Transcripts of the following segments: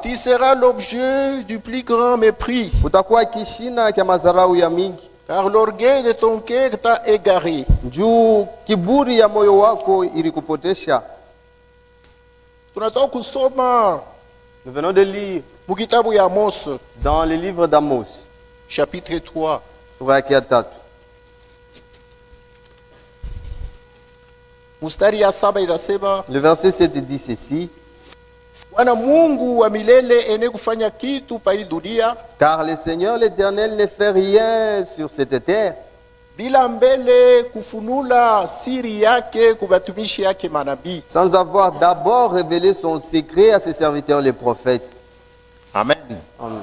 Tu seras l'objet du plus grand mépris, utakuwa kishina cha madharau ya mingi, car l'orgueil de ton cœur t'a égaré. juu kiburi ya moyo wako ilikupotesha. Tunatoka kusoma Nous venons de lire mukitabu ya Amos, dans le livre d'Amos, chapitre 3. sura yake ya 3. Mustari ya 7 inasema, Le verset 7 dit ceci: Bwana Mungu wa milele ene kufanya kitu pa hii dunia car le Seigneur l'Éternel ne fait rien sur cette terre bila mbele kufunula siri yake kubatumishi yake manabii. sans avoir d'abord révélé son secret à ses serviteurs les prophètes. Amen. Amen.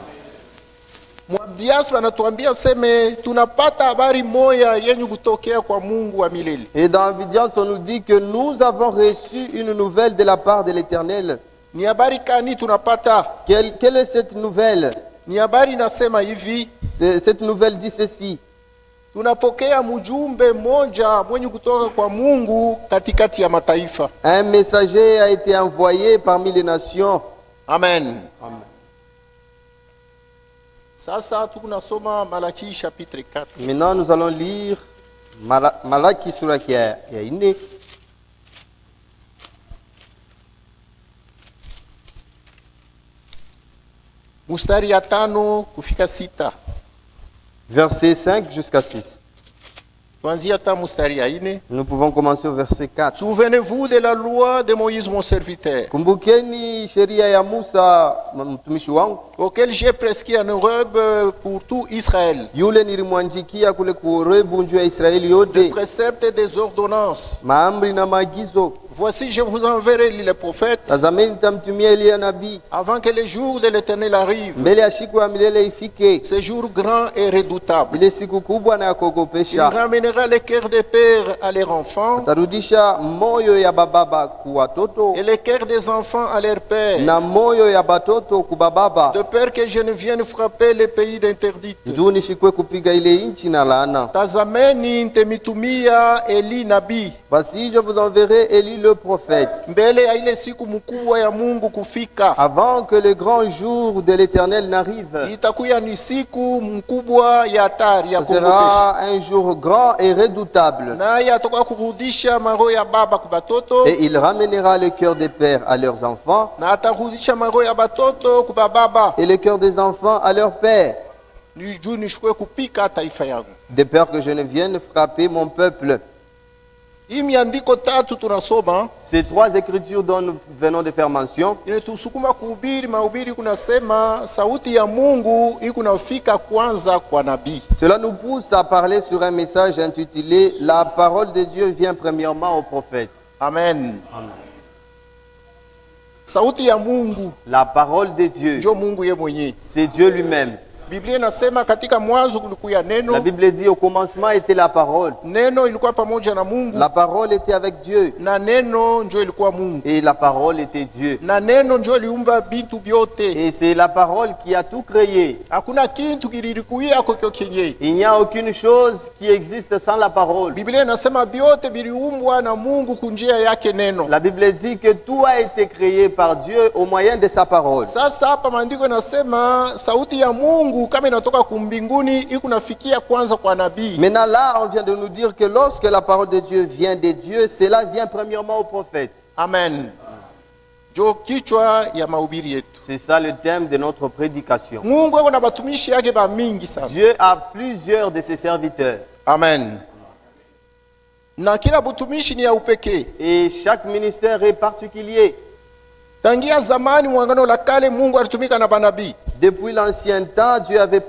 Mwabdias anatuambia seme tunapata habari moya yenye kutokea kwa Mungu wa milele. Et dans Obédience, on nous dit que nous avons reçu une nouvelle de la part de l'Éternel. Ni habari kani tunapata? Quelle est cette nouvelle? Ni habari nasema hivi, Cette nouvelle dit ceci: tunapokea mjumbe mmoja mwenye kutoka kwa Mungu katikati ya mataifa. un messager a été envoyé parmi les nations. Amen. Amen. Sasa tukunasoma Malaki chapitre 4. Maintenant, nous allons lire Malaki sura ya 4. Mustari ya 5 kufika 6. Verset 5 jusqu'à 6. Tuanzia hata mustari ya 4. Nous pouvons commencer au verset 4. Souvenez-vous de la loi de Moïse mon serviteur, Kumbukeni sheria ya Musa mtumishi wangu, auquel j'ai prescrit en robe pour tout Israël, yule nilimwandikia kule kuorebu njuu ya Israeli des yote, préceptes et des ordonnances. maamri na maagizo. Voici, je vous enverrai les prophètes Tazameni nitamtumia Eliya nabii avant que le jour de l'Éternel arrive, mbele ya siku ya milele ifike, ce jour grand et redoutable. ile siku kubwa na ya Il kuogopesha. ramènera les cœurs des pères à leurs enfants Atarudisha moyo ya bababa ku watoto et les cœurs des enfants à leurs pères, na moyo ya batoto ku bababa, de peur que je ne vienne frapper les pays d'interdit. njuu nishikwe kupiga ile inchi na laana. Tazameni nitemitumia Eli nabii Voici, je vous enverrai Élie le prophète, mbele ya ile siku mkubwa ya Mungu kufika. avant que le grand jour de l'Éternel n'arrive. Itakuya ni siku mkubwa ya hatari ya Ce kuogopesha, sera un jour grand et redoutable. naye atoka kurudisha maroho ya baba kwa batoto Et il ramènera le cœur des pères à leurs enfants na atarudisha maroho ya batoto kwa baba, et le cœur des enfants à leurs pères, ni juu nishukue kupika taifa yangu. de peur que je ne vienne frapper mon peuple. Hii miandiko tatu tunasoma Ces trois écritures dont nous venons de faire mention inatusukuma kuhubiri mahubiri, kunasema sauti ya Mungu ikunafika kwanza kwa nabii. cela nous pousse à parler sur un message intitulé La parole de Dieu vient premièrement au prophète. Amen. Sauti ya Mungu La parole de Dieu, ndio Mungu ye mwenyewe. c'est Dieu lui-même. Biblia inasema katika mwanzo kulikuwa La neno, Bible dit au commencement était la parole. neno ilikuwa pamoja na Mungu, La parole était avec Dieu na neno ndio ilikuwa Mungu, et la parole était Dieu. na neno ndio iliumba vitu vyote. Et c'est la parole qui a tout créé. Hakuna kitu kililikuia kokyo kenye. Il n'y a aucune chose qui existe sans la parole. Biblia inasema vyote viliumbwa na Mungu kunjia yake neno. La Bible dit que tout a été créé par Dieu au moyen de sa parole. Sasa hapa maandiko inasema sauti ya Mungu kama inatoka kumbinguni ikunafikia kwanza kwa nabii. Maintenant là, on vient de nous dire que lorsque la parole de Dieu vient de Dieu, cela vient premièrement au prophète. Amen. Jo kichwa ya mahubiri yetu. C'est ça le thème de notre prédication. Mungu ako na batumishi yake ba mingi sana. Dieu a plusieurs de ses serviteurs. Amen. Na kila butumishi ni ya upekee. Et chaque ministère est particulier. Tangia zamani mwangano la kale Mungu alitumika na banabii. Depuis l'ancien temps, Dieu avait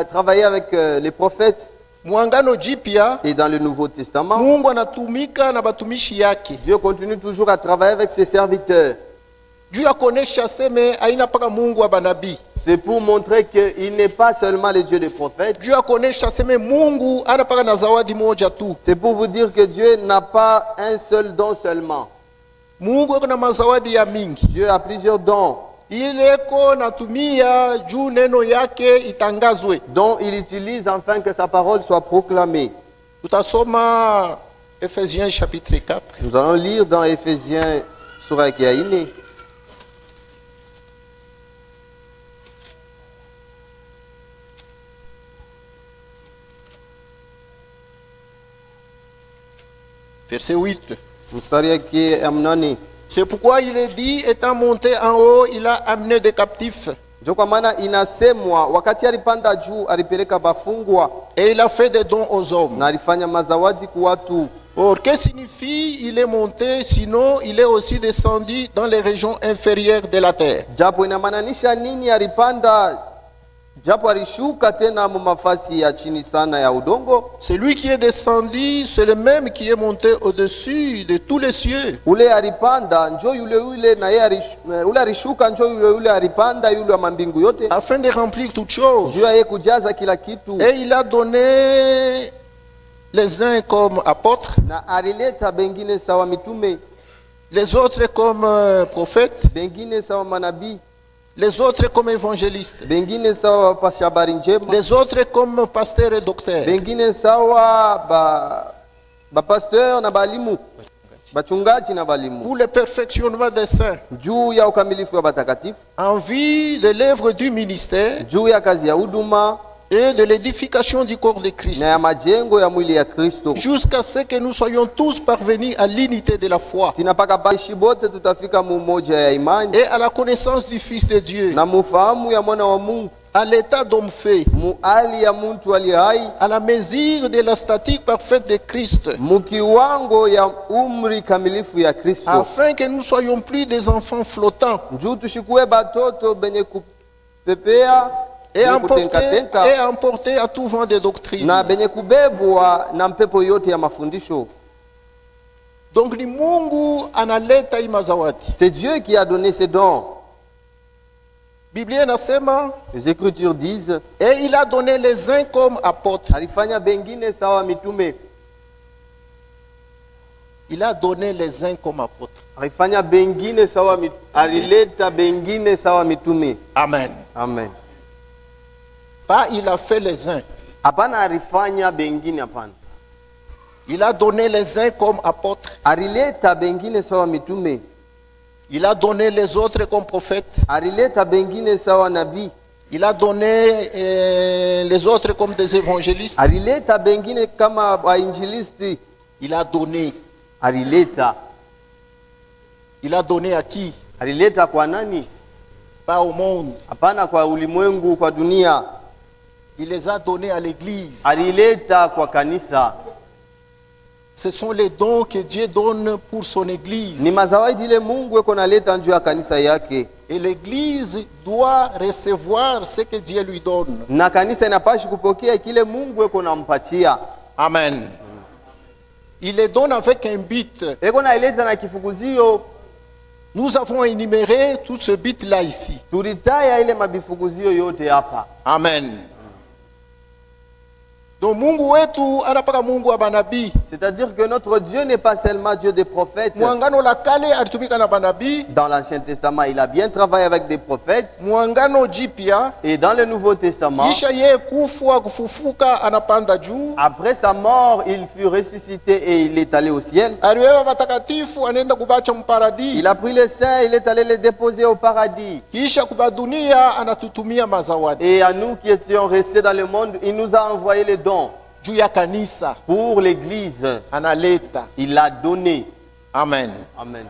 travaillé avec les prophètes. Mwangano jipya Et dans le Nouveau Testament, Mungu anatumika na batumishi yake. Dieu continue toujours à travailler avec ses serviteurs. Juu ya kuonesha seme aina paka Mungu wa banabii. C'est pour montrer qu'il n'est pas seulement le Dieu des prophètes. Juu ya kuonesha seme Mungu anapaka na zawadi moja tu. C'est pour vous dire que Dieu n'a pas un seul don seulement. Mungu ako na mazawadi ya mingi. Dieu a plusieurs dons Ileko natumia juu neno yake itangazwe. dont il utilise afin que sa parole soit proclamée. Tutasoma Ephésiens chapitre 4. Nous allons lire dans Éphésiens sura ya 4. Verset 8. mstari yake ya 8. C'est pourquoi il est dit, étant monté en haut, il a amené des captifs. Ndio kwa maana inasemwa wakati alipanda juu alipeleka bafungwa Et il a fait des dons aux hommes. na alifanya mazawadi kwa watu. Or, que signifie il est monté, sinon il est aussi descendu dans les régions inférieures de la terre. Japo inamaanisha nini alipanda, japo alishuka tena mu mafasi ya chini sana ya udongo? Celui qui est descendu, c'est le même qui est monté au-dessus de tous les cieux. Ule alipanda njo yule na yeye ule alishuka njo yule alipanda yule wa mambingu yote, Afin de remplir toutes choses. juu yeye kujaza kila kitu. Et il a donné les uns comme apôtres, Na alileta bengine sawa mitume, les autres comme prophètes, bengine sawa manabii, les autres comme évangélistes, bengine sawa wapasha habari njema, les autres comme pasteurs et docteurs, bengine sawa pasteur na balimu, bachungaji na balimu, pour le perfectionnement des saints, juu ya ukamilifu wa batakatifu, en vue de l'œuvre du ministère juu ya kazi ya huduma et de l'édification du corps de Christ, na ya majengo ya mwili ya Kristo, jusqu'à ce que nous soyons tous parvenus à l'unité de la foi tinapaka baishi bote tutafika mu moja ya imani et à la connaissance du Fils de Dieu, na mufahamu ya mwana wa Mungu, à l'état d'homme fait, mu hali ya muntu aliye hai, à la mesure de la stature parfaite de Christ, mu kiwango ya umri kamilifu ya Kristo, afin que nous soyons plus des enfants flottants njuu tushikuwe batoto benye kupepea et benye kutenka-tenka, emportés à tout vent de doctrine. na benye kubebwa na mpepo yote ya mafundisho. Donc ni Mungu analeta hii mazawadi. C'est Dieu qui a donné ces dons. Biblia inasema, Les Écritures disent, et il a donné les uns comme apôtres. alifanya bengine sawa mitume, Il a donné les uns comme apôtres. alifanya bengine sawa alileta bengine sawa mitume. Amen. Amen. Pas il a fait les uns. Hapana alifanya bengine, hapana. Il a donné les uns comme apôtres. Alileta bengine sawa mitume, Il a donné les autres comme prophètes. alileta bengine sawa nabii, Il a donné les autres comme des évangélistes. alileta bengine kama wainjilisti. Il a donné. Alileta. Il a donné à qui? Alileta kwa nani? Pas au monde. Hapana kwa ulimwengu, kwa dunia. Il les a donnés à l'église. Alileta kwa kanisa. Ce sont les dons que Dieu donne pour son église. Ni mazawadi ile Mungu eko naleta njuu ya kanisa yake. Et l'église doit recevoir ce que Dieu lui donne. Na kanisa inapashi kupokea kile Mungu eko nampatia. Amen. Il les donne avec un but. Eko naileta na kifukuzio. Nous avons énuméré tout ce but-là ici. Tulitaya ile mabifukuzio yote hapa. Amen. Donc Mungu wetu anapaka Mungu wa banabii. C'est-à-dire que notre Dieu n'est pas seulement Dieu des prophètes. Muangano la kale alitumika na banabii. Dans l'Ancien Testament, il a bien travaillé avec des prophètes. Muangano jipya, Et dans le Nouveau Testament, kisha yeye kufa kufufuka anapanda juu. après sa mort, il fut ressuscité et il est allé au ciel. Aliwewa batakatifu anaenda kubacha mparadis. Il a pris les saints, il est allé les déposer au paradis. Kisha kuba dunia anatutumia mazawadi. Et à nous qui étions restés dans le monde, il nous a envoyé les dons. Juu ya kanisa Pour l'Église, analeta. il l'a donné. Amen. Amen.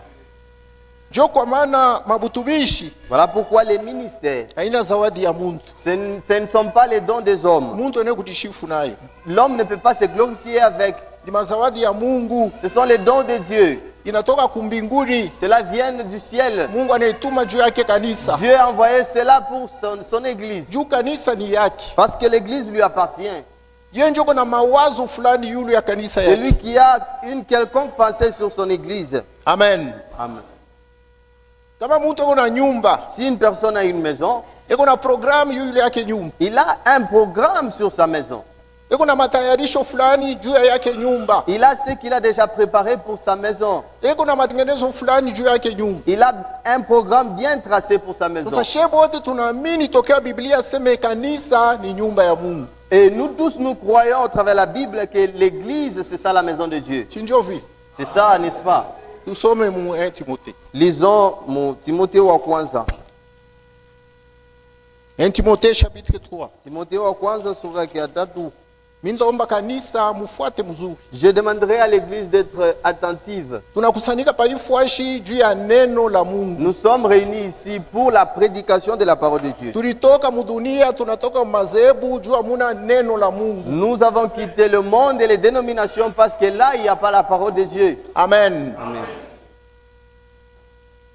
Jo kwa maana mabutumishi Voilà pourquoi les ministères, haina zawadi ya muntu. ce ne sont pas les dons des hommes. Muntu ene kutishifu nayo. L'homme ne peut pas se glorifier avec. Ni mazawadi ya Mungu. Ce sont les dons de Dieu. Inatoka kumbinguni. Cela vient du ciel. Mungu anaituma juu yake kanisa. Dieu a envoyé cela pour son Église. Juu kanisa ni yake. Parce que l'Église lui appartient. Yeye ndio kuna mawazo fulani yule ya kanisa C'est lui yake. qui a une quelconque pensée sur son Église. Amen. Amen. Kama mtu ako na nyumba, Si une personne a une maison, eko na programu yule yake nyumba. il a un programme sur sa maison. Eko na matayarisho fulani juu ya yake nyumba. Il a ce qu'il a déjà préparé pour sa maison. Eko na matengenezo fulani juu ya yake nyumba. Il a un programme bien tracé pour sa maison. Sasa shebo wote tunaamini tokea Biblia sema kanisa ni nyumba ya Mungu. Et nous tous, nous croyons au travers de la Bible que l'Église, c'est ça la maison de Dieu. Chinjo vile. C'est ça, n'est-ce pas? Tusome mu 1 Timothée. Lisons mon Timothée wa kwanza. 1 Timothée chapitre 3. Timothée wa kwanza sura ya 3. Mimi nitaomba kanisa mufuate mzuri. Je demanderai à l'église d'être attentive. Tunakusanyika pa hii fwashi juu ya neno la Mungu. Nous sommes réunis ici pour la prédication de la parole de Dieu. Tulitoka mudunia, tunatoka mazebu juu amuna neno la Mungu. Nous avons quitté le monde et les dénominations parce que là, il n'y a pas la parole de Dieu. Amen. Amen.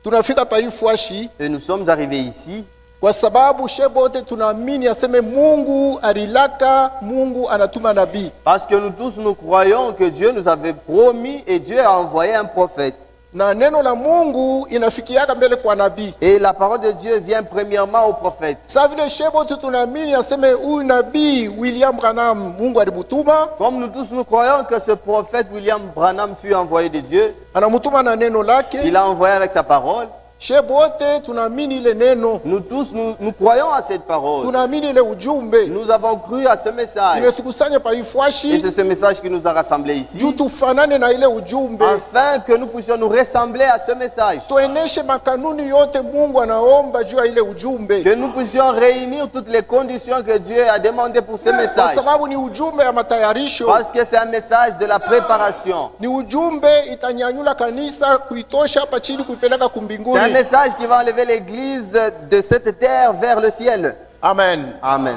Tunafika pa hii fwashi Et nous sommes arrivés ici kwa sababu shebote tunaamini aseme Mungu alilaka, Mungu anatuma nabii. parce que nous tous nous croyons que Dieu nous avait promis et Dieu a envoyé un prophète. Na neno la Mungu inafikiaka mbele kwa nabii. Et la parole de Dieu vient premièrement au prophète. Sa vile shebote tunaamini aseme huyu nabii William Branham Mungu alimutuma, Comme nous tous nous croyons que ce prophète William Branham fut envoyé de Dieu, anamutuma na neno lake. il a envoyé avec sa parole. Shebote tunaamini ile neno, Nous tous, nous croyons à cette parole. tunaamini ile ujumbe. Nous avons cru à ce message. Inetukusanya pa hii Et fwashi c'est ce message qui nous a rassemblés ici, juu tufanane na ile ujumbe, afin que nous puissions nous ressembler à ce message. tueneshe makanuni yote Mungu anaomba juu ya ile ujumbe, Que nous puissions réunir toutes les conditions que Dieu a demandées pour ce kwa message. sababu ni ujumbe ya matayarisho. Parce que c'est un message de la préparation. Ni ujumbe itanyanyula kanisa kuitosha hapa chini kuipeleka C'est un kumbinguni. message qui va enlever l'église de cette terre vers le ciel. Amen. Amen.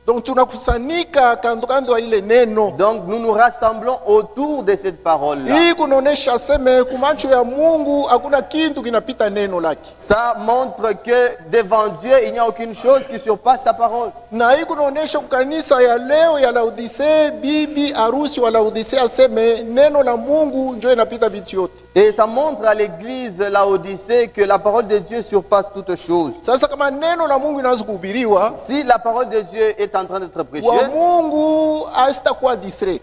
Donc tunakusanyika kando kando ya ile neno. Donc nous nous rassemblons autour de cette parole-là. Hii kunaonesha seme kumacho ya Mungu hakuna kitu kinapita neno lake. Ça montre que devant Dieu, il n'y a aucune chose qui surpasse sa parole. Na hii kunaonesha kukanisa ya leo ya Laodicea, bibi harusi wa Laodicea aseme neno la Mungu ndio inapita vitu yote. Et ça montre à l'église Laodicée que la parole de Dieu surpasse toute chose. Sasa kama neno la Mungu inaanza kuhubiriwa, Si la parole de Dieu est en train d'être prêchée, wa Mungu asitakuwa distrait.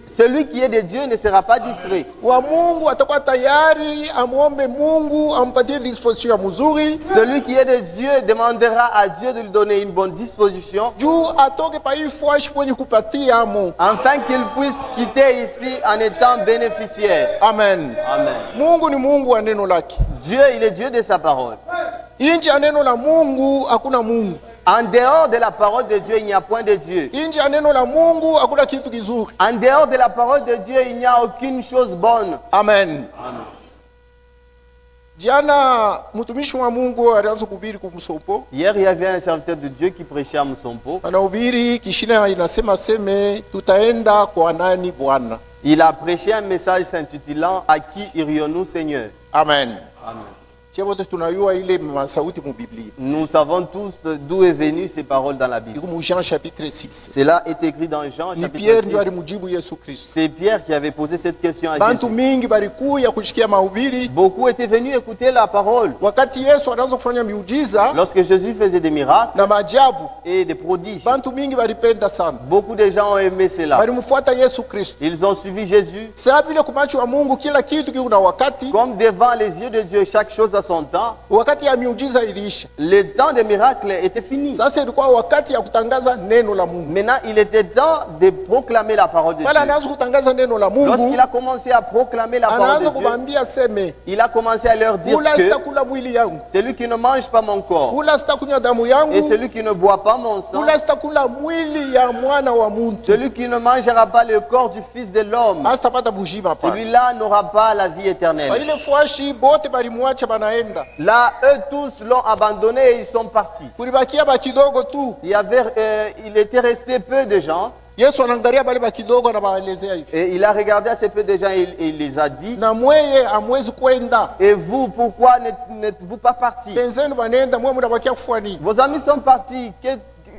celui qui est de Dieu ne sera pas distrait. Wa Mungu atakuwa tayari amwombe Mungu ampatie disposition ya mzuri Celui qui est de Dieu demandera à Dieu de lui donner une bonne disposition, juu atoke pa hii fwashi kwenye kupatia amo. afin qu'il puisse quitter ici en étant bénéficiaire. Amen. Amen. Mungu ni Mungu wa neno lake. Dieu, il est Dieu de sa parole. Nje ya neno la Mungu hakuna Mungu. En dehors de la parole de Dieu, il n'y a point de Dieu. Nje ya neno la Mungu hakuna kitu kizuri. En dehors de la parole de Dieu, il n'y a aucune chose bonne. Amen. Jana mtumishi wa Mungu alianza kuhubiri kumsopo. Hier, il y avait un serviteur de Dieu qui prêchait à Msompo. Anahubiri kishina inasema seme tutaenda kwa nani Bwana. Il a prêché un message s'intitulant « À qui irions-nous, Seigneur ?» Amen. Amen. Chebote tunayua ile masauti mu Biblia. Nous savons tous d'où est venue ces paroles dans la Bible. Iko mu Jean chapitre 6. Cela est écrit dans Jean Ni chapitre Pierre ndio 6. alimujibu Yesu Kristo. C'est Pierre qui avait posé cette question à Bantu Jésus. mingi balikuya kushikia mahubiri. Beaucoup étaient venus écouter la parole. Wakati Yesu anaanza kufanya miujiza Lorsque Jésus faisait des miracles na maajabu, et des prodiges, bantu mingi balipenda sana. beaucoup de gens ont aimé cela. Balimfuata Yesu Kristo. Ils ont suivi Jésus. Sasa vile kumacho wa Mungu kila kitu kina wakati. Comme devant les yeux de Dieu, chaque chose a son temps. Wakati ya miujiza iliisha. Le temps des miracles était fini. Sasa ilikuwa wakati ya kutangaza neno la Mungu. Maintenant, il était temps de proclamer la parole de Pale Dieu. anaanza kutangaza neno la Lorsqu'il Mungu, a commencé à proclamer la parole anaanza de Dieu, kubambia seme, il a commencé à leur dire ula que sitakula mwili yangu, celui qui ne mange pas mon corps ula sitakunywa damu et yangu, celui qui ne boit pas mon sang, ula sitakula mwili ya mwana wa muntu, celui qui ne mangera pas le corps du Fils de l'homme, asitapata bujima pale. celui-là n'aura pas la vie Kwa éternelle. ile fwashi bote balimwacha banaenda. Là, eux tous l'ont abandonné et ils sont partis. Kulibakia ba kidogo tu. Il était resté peu de gens Yesu anaangalia bale ba kidogo na baelezea hivi. et il a regardé à ces peu de gens et il les a dit, Na mweye amwezi kwenda. et vous, pourquoi n'êtes-vous pas partis? Penzenu banaenda mwe mnabakia kufua nini? Vos amis sont partis,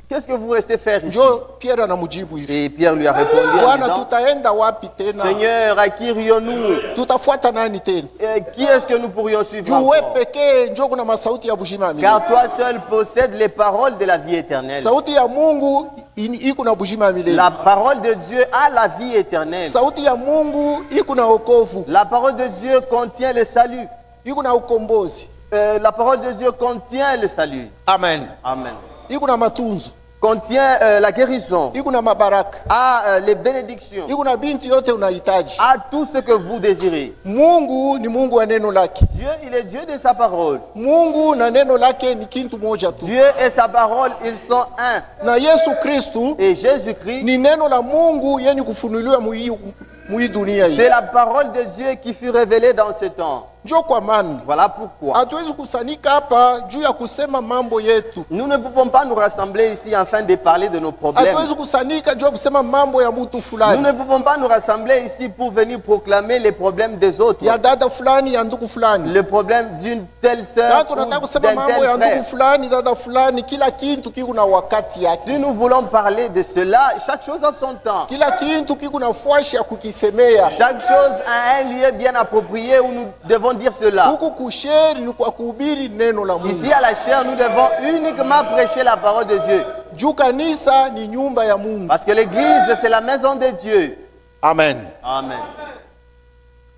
qu'est-ce que vous restez faire ici? Njo Pierre anamujibu hivi. Et Pierre lui a répondu en Bwana disant, tutaenda wapi tena? Seigneur, à qui irions-nous? Tutafuata nani tena? Qui est-ce que nous pourrions suivre Juu we encore? pekee njo kuna masauti ya bujima ya milele. Car toi seul possèdes les paroles de la vie éternelle. Sauti ya Mungu iko na bujima ya milele. La parole de Dieu a la vie éternelle. Sauti ya Mungu iko na wokovu, La parole de Dieu contient le salut. iko na ukombozi. La parole de Dieu contient le salut. Amen. Amen. Iko na matunzo. contient la guérison, iko na mabaraka, a les bénédictions, iko na binti yote unahitaji. a tout ce que vous désirez. Mungu ni Mungu wa neno lake. Dieu, il est Dieu de sa parole. Mungu na neno lake ni kintu moja tu. Dieu et sa parole, ils sont un. Na Yesu Kristu Et Jésus-Christ, ni neno la Mungu yenye kufunuliwa mui dunia hii. c'est la parole de Dieu qui fut révélée dans ce temps. Njo kwa maana Voilà pourquoi hatuwezi kusanika hapa juu ya kusema mambo yetu. nous ne pouvons pas nous rassembler ici afin de parler de nos problèmes. Hatuwezi kusanika juu ya kusema mambo ya mtu Nous fulani, ne pouvons pas nous rassembler ici pour venir proclamer les problèmes des autres. ya dada fulani, ya ndugu fulani. Le problème d'une telle sœur Kama ou tunataka kusema d'un mambo ya tel ndugu frère. fulani, dada fulani, kila kintu kiko na wakati yake. Si nous voulons parler de cela, chaque chose a son temps. Kila kintu kiko na fwashi ya kukisemea. Chaque chose a un lieu bien approprié où nous devons dire cela. Huku kusheri ni kwa kuhubiri neno la Mungu. Ici à la chair, nous devons uniquement prêcher la parole de Dieu. Juu kanisa ni nyumba ya Mungu. Parce que l'église, c'est la maison de Dieu. Amen. Amen.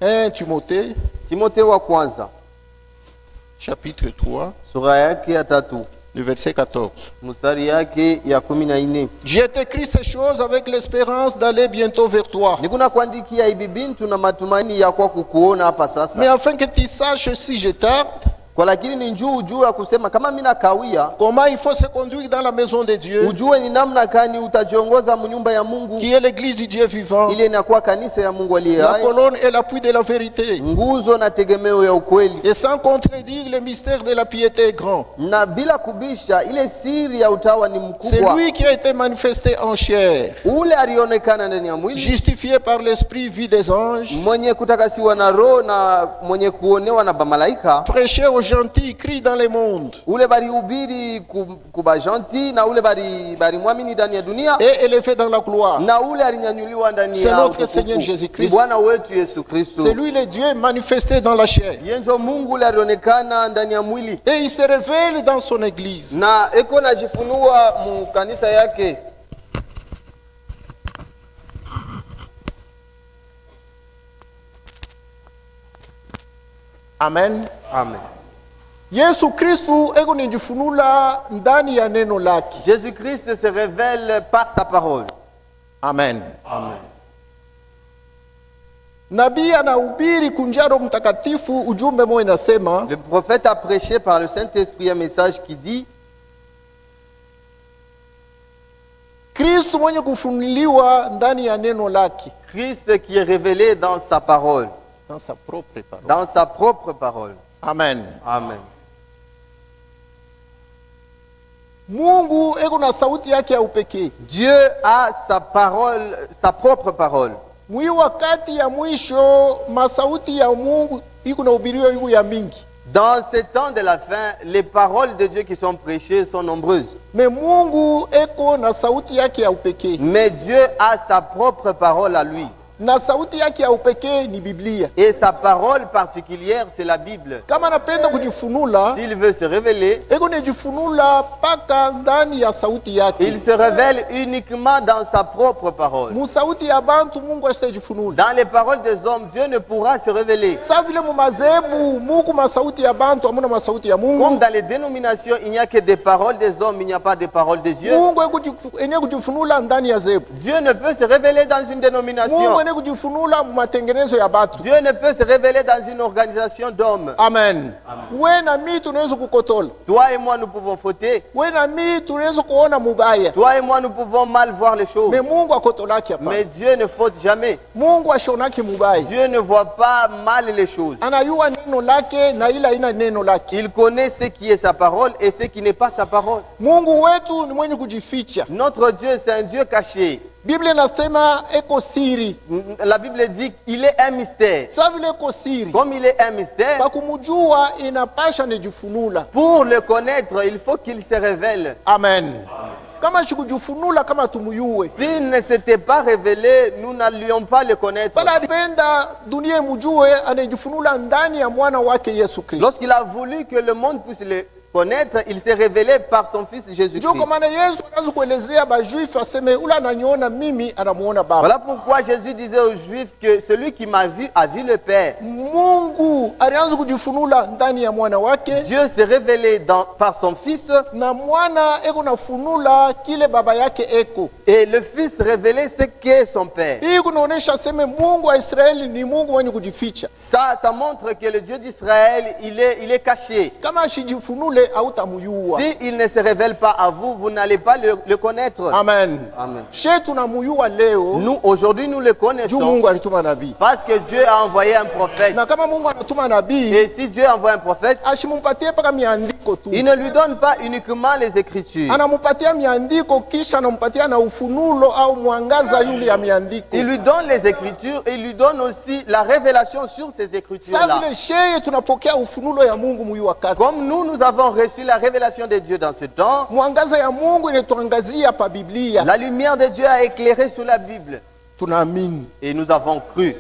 1 Timothée Timothée wa kwanza, chapitre 3, sura yake ya 3, le verset 14. mstari yake ya 14. J'ai écrit ces choses avec l'espérance d'aller bientôt vers toi. Nikuna kuandikia hivi bintu na matumaini ya kwa kukuona hapa Mais sasa. afin que tu saches si je tarde, Kwa lakini ni juu ya kusema kama mimi nakawia, comment il faut se conduire dans la maison de Dieu, ujue ni namna gani utajiongoza mnyumba ya Mungu, qui est l'église du Dieu vivant, ile inakuwa kanisa ya Mungu aliye la hai, colonne et l'appui de la vérité. nguzo na tegemeo ya ukweli. Et sans contredire, le mystère de la piété est grand. Na bila kubisha, ile siri ya utawa ni C'est mkubwa. lui qui a été manifesté en chair, Ule alionekana ndani ya mwili, justifié par l'esprit, vu des anges, mwenye kutakasiwa na roho na mwenye kuonewa na bamalaika, prêché aux gentils, crie dans le monde, ule barihubiri kuba gentil, na ule bari mwamini ndani ya dunia, et élevé dans la gloire. na ule alinyanyuliwa ndani C'est ya notre utukufu. Seigneur Ni Jésus-Christ. Bwana wetu Yesu Kristo. C'est lui le Dieu manifesté dans la chair. Yeye ndio Mungu ule alionekana ndani ya mwili, Et il se révèle dans son église. na eko najifunua mu kanisa yake. Amen. Amen. Yesu Kristu eko nijifunula ndani ya neno lake. Jésus-Christ se révèle par sa parole. Amen. Amen. Nabii anahubiri kunjaro mtakatifu ujumbe moja inasema, Le prophète a prêché par le Saint-Esprit un message qui dit: Kristu mwenye kufunuliwa ndani ya neno lake, Christ qui est révélé dans sa parole, dans sa propre parole. dans sa propre parole. Amen. Amen. Mungu eko na sauti yake ya upekee. Dieu a sa parole, sa propre parole. Mwi wakati ya mwisho masauti ya Mungu iko na ubiriwa iko ya mingi. Dans ce temps de la fin, les paroles de Dieu qui sont prêchées sont nombreuses. Me Mungu eko na sauti yake ya upekee. Mais Dieu a sa propre parole à lui. Na sauti yake ya upekee ni Biblia. Et sa parole particulière, c'est la Bible. Kama anapenda kujifunula, S'il veut se révéler, eko nijifunula paka ndani ya sauti yake. il se révèle uniquement dans sa propre parole. Mu sauti ya bantu Mungu asitajifunula. Dans les paroles des hommes, Dieu ne pourra se révéler. Sa vile mu mazebu muku masauti ya bantu amuna masauti ya Comme Mungu. dans les dénominations, il n'y a que des paroles des hommes, il n'y a pas de paroles de Dieu. Mungu ene kujifunula ndani ya zebu. Dieu ne peut se révéler dans une dénomination. Mungu ene kujifunula mu matengenezo ya batu. Dieu ne peut se révéler dans une organisation d'hommes. Amen. We na mi tunaweza kukotola. Toi et moi, nous pouvons fauter. We na mi tunaweza kuona mubaya. Toi et moi, nous pouvons mal voir les choses. Me Mungu akotolaki hapa. Mais Dieu ne faute jamais. Mungu ashonaki mubaya. Dieu ne voit pas mal les choses. Anayua neno lake na ila ina neno lake. Il connaît ce qui est sa parole et ce qui n'est pas sa parole. Mungu wetu ni mwenye kujificha. Notre Dieu, c'est un Dieu caché. Biblia inasema eko siri. La Bible dit qu'il est un mystère. Sa vile eko siri. Comme il est un mystère, Bakumujua inapasha nijifunula. pour le connaître, il faut qu'il se révèle. Amen. Kama shikujifunula kama tumuyue. S'il ne s'était pas révélé, nous n'allions pas le connaître. Pala alipenda dunia mujue anajifunula ndani ya mwana wake Yesu Kristo. Lorsqu'il a voulu que le monde puisse le connaître, il s'est révélé par son Fils Ndio Jésus-Christ. kwa maana Yesu anaanza kuelezea bajuifu aseme ule ananiona mimi anamuona Baba. Voilà pourquoi Jésus disait aux Juifs que celui qui m'a vu a vu le Père. Mungu alianza kujifunula ndani ya mwana wake, Dieu s'est révélé par son Fils, na mwana eko nafunula kile baba yake eko. et le Fils révélait ce qu'est son Père. Hii kunaonesha aseme Mungu wa Israeli ni Mungu mwenye kujificha. Ça montre que le Dieu d'Israël, il est caché. Kama ashijifunule hautamuyua. Si il ne se révèle pas à vous, vous n'allez pas le connaître. Amen. Amen. She tunamuyua leo Nous, aujourd'hui, nous le juu connaissons Mungu alituma nabii. parce que Dieu a envoyé un prophète. Na kama Mungu anatuma nabii, Et si Dieu envoie un prophète, ashimupatie paka miandiko tu. il ne lui donne pas uniquement les Écritures. Anamupatia miandiko kisha anamupatia na ufunulo au mwangaza yule ya miandiko. Il lui donne les Écritures et il lui donne aussi la révélation sur ces Sa Écritures-là. vile sheye tunapokea ufunulo ya Mungu muyu wakati. Comme nous avons reçu la révélation de Dieu dans ce temps, Mwangaza ya Mungu inatuangazia pa Biblia. la lumière de Dieu a éclairé sur la Bible. Tunaamini Et nous avons cru